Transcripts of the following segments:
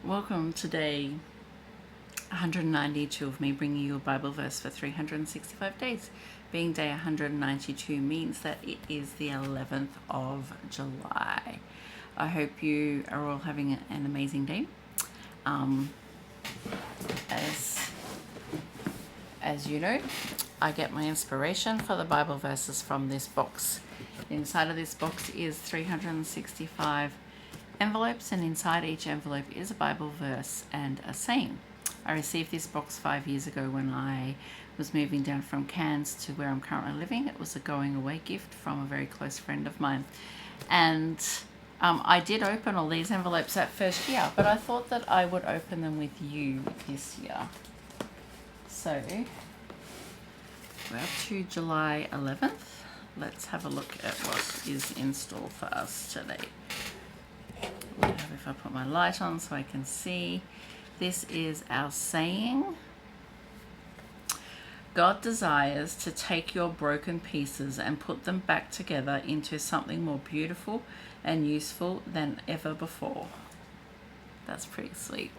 Welcome to day 192 of me bringing you a Bible verse for 365 days. Being day 192 means that it is the 11th of July. I hope you are all having an amazing day. As you know, I get my inspiration for the Bible verses from this box. Inside of this box is 365 envelopes, and inside each envelope is a Bible verse and a saying. I received this box 5 years ago when I was moving down from Cairns to where I'm currently living. It was a going away gift from a very close friend of mine. And I did open all these envelopes that first year, but I thought that I would open them with you this year. So we're up to July 11th. Let's have a look at what is in store for us today. If I put my light on so I can see, this is our saying. God desires to take your broken pieces and put them back together into something more beautiful and useful than ever before. That's pretty sweet.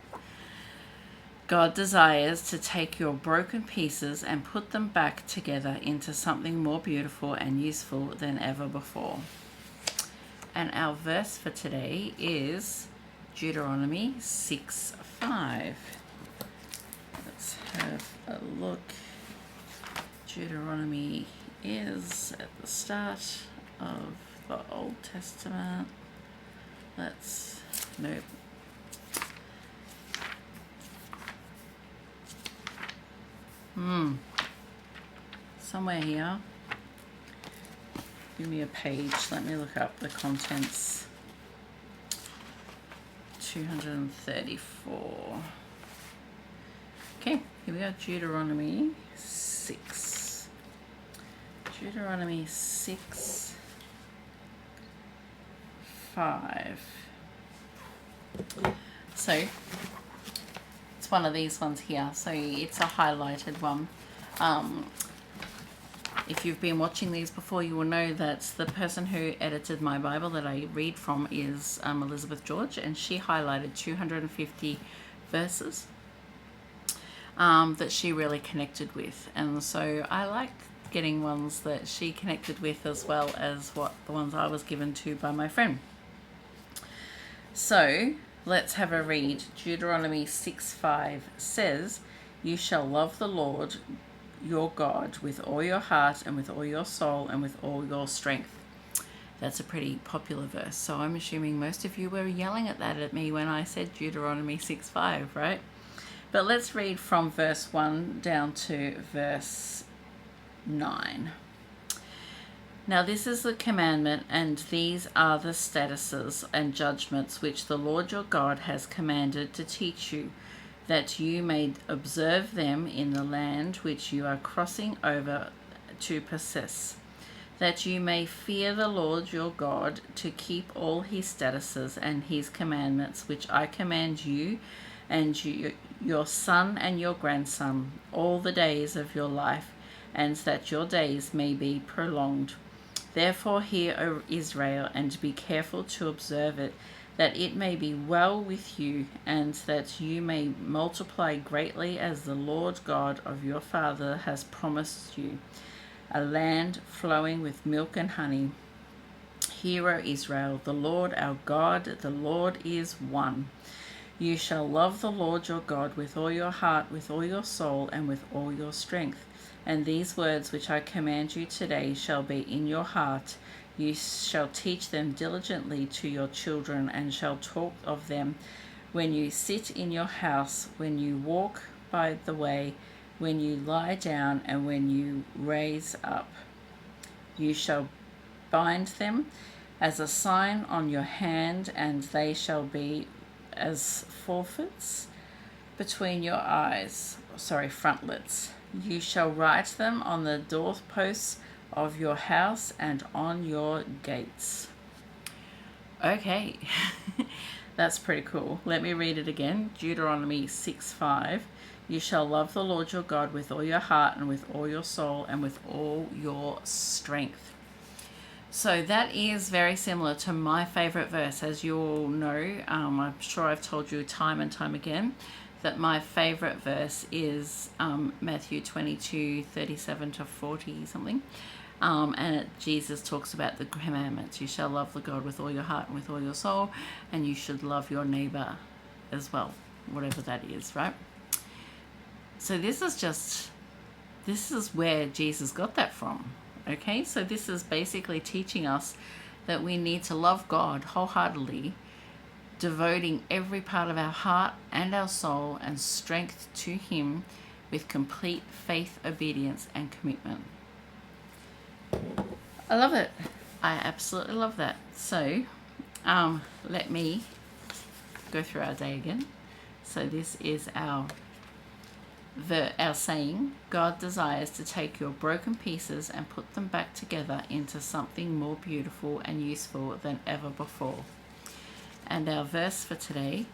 God desires to take your broken pieces and put them back together into something more beautiful and useful than ever before. And our verse for today is Deuteronomy 6:5. Let's have a look. Deuteronomy is at the start of the Old Testament. Nope. Somewhere here. Give me a page. Let me look up the contents. 234. Okay, here we are. Deuteronomy 6. Deuteronomy 6:5. So it's one of these ones here. So it's a highlighted one. If you've been watching these before, you will know that the person who edited my Bible that I read from is Elizabeth George, and she highlighted 250 verses that she really connected with. And so I like getting ones that she connected with as well as the ones I was given to by my friend. So let's have a read. Deuteronomy 6:5 says, "You shall love the Lord your God with all your heart and with all your soul and with all your strength." That's a pretty popular verse, so I'm assuming most of you were yelling at me when I said Deuteronomy 6:5, right? But let's read from verse 1 down to verse 9. "Now this is the commandment, and these are the statutes and judgments which the Lord your God has commanded to teach you, that you may observe them in the land which you are crossing over to possess, that you may fear the Lord your God, to keep all his statutes and his commandments which I command you and your son and your grandson all the days of your life, and that your days may be prolonged. Therefore hear, O Israel, and be careful to observe it, that it may be well with you, and that you may multiply greatly, as the Lord God of your father has promised you, a land flowing with milk and honey. Hear, O Israel, the Lord our God, the Lord is one. You shall love the Lord your God with all your heart, with all your soul, and with all your strength. And these words which I command you today shall be in your heart. You shall teach them diligently to your children, and shall talk of them when you sit in your house, when you walk by the way, when you lie down, and when you raise up. You shall bind them as a sign on your hand, and they shall be as forefoots between your frontlets. You shall write them on the doorposts of your house and on your gates." Okay, that's pretty cool. Let me read it again. Deuteronomy 6:5. "You shall love the Lord your God with all your heart and with all your soul and with all your strength." So that is very similar to my favorite verse. As you all know, I'm sure I've told you time and time again that my favorite verse is Matthew 22:37 to 40 something. Jesus talks about the commandments. You shall love the God with all your heart and with all your soul, and you should love your neighbor as well, whatever that is, right? So this is where Jesus got that from. Okay, so this is basically teaching us that we need to love God wholeheartedly, devoting every part of our heart and our soul and strength to Him with complete faith, obedience, and commitment. I love it. I absolutely love that. So let me go through our day again. So this is our saying: God desires to take your broken pieces and put them back together into something more beautiful and useful than ever before. And our verse for today,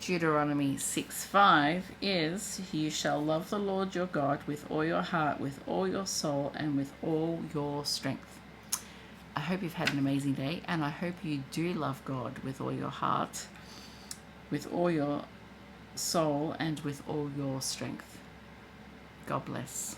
Deuteronomy 6:5, is: you shall love the Lord your God with all your heart, with all your soul, and with all your strength. I hope you've had an amazing day, and I hope you do love God with all your heart, with all your soul, and with all your strength. God bless.